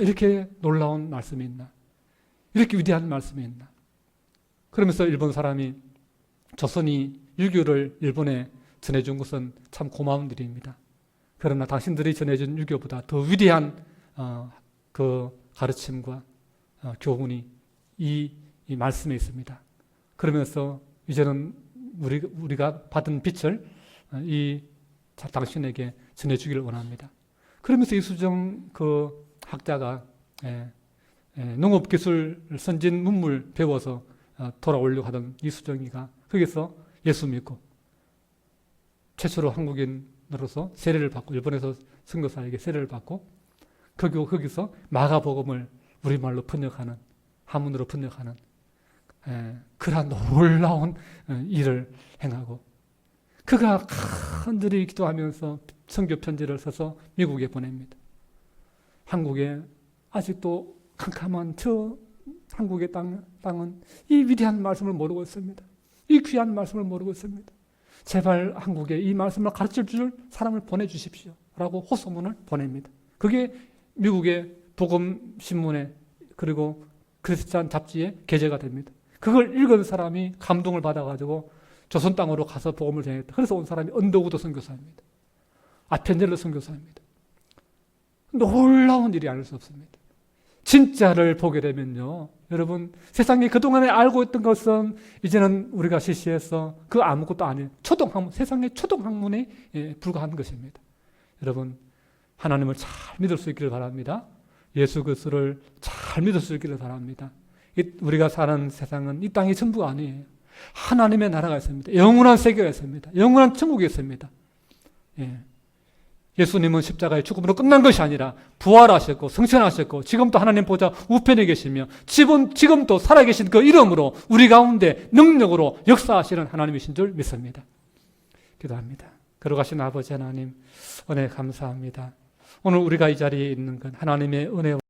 이렇게 놀라운 말씀이 있나? 이렇게 위대한 말씀이 있나? 그러면서 일본 사람이 조선이 유교를 일본에 전해준 것은 참 고마운 일입니다. 그러나 당신들이 전해준 유교보다 더 위대한 그 가르침과 교훈이 이 말씀에 있습니다. 그러면서 이제는 우리가 받은 빛을 당신에게 전해주기를 원합니다. 그러면서 이수정 그 학자가 농업기술 선진 문물 배워서 돌아오려고 하던 이수정이가 거기서 예수 믿고 최초로 한국인으로서 세례를 받고 일본에서 선교사에게 세례를 받고 거기서 마가복음을 우리말로 번역하는 한문으로 번역하는 그러한 놀라운 일을 행하고 그가 간절히 기도하면서 선교 편지를 써서 미국에 보냅니다. 한국에 아직도 캄캄한 저 한국의 땅은 이 위대한 말씀을 모르고 있습니다. 이 귀한 말씀을 모르고 있습니다. 제발 한국에 이 말씀을 가르쳐 줄 사람을 보내주십시오 라고 호소문을 보냅니다. 그게 미국의 복음신문에 그리고 크리스찬 잡지에 게재가 됩니다. 그걸 읽은 사람이 감동을 받아가지고 조선 땅으로 가서 복음을 전했다. 그래서 온 사람이 언더우드 선교사입니다. 아펜젤러 선교사입니다. 놀라운 일이 아닐 수 없습니다. 진짜를 보게 되면요, 여러분 세상에 그동안에 알고 있던 것은 이제는 우리가 실시해서 그 아무것도 아닌 초등학문, 세상의 초등학문에 불과한 것입니다. 여러분 하나님을 잘 믿을 수 있기를 바랍니다. 예수 그리스도를 잘 믿을 수 있기를 바랍니다. 우리가 사는 세상은 이 땅이 전부가 아니에요. 하나님의 나라가 있습니다. 영원한 세계가 있습니다. 영원한 천국이 있습니다. 예수님은 십자가의 죽음으로 끝난 것이 아니라 부활하셨고 승천하셨고 지금도 하나님 보좌 우편에 계시며 지금도 살아계신 그 이름으로 우리 가운데 능력으로 역사하시는 하나님이신 줄 믿습니다. 기도합니다. 거룩하신 아버지 하나님, 은혜 감사합니다. 오늘 우리가 이 자리에 있는 건 하나님의 은혜와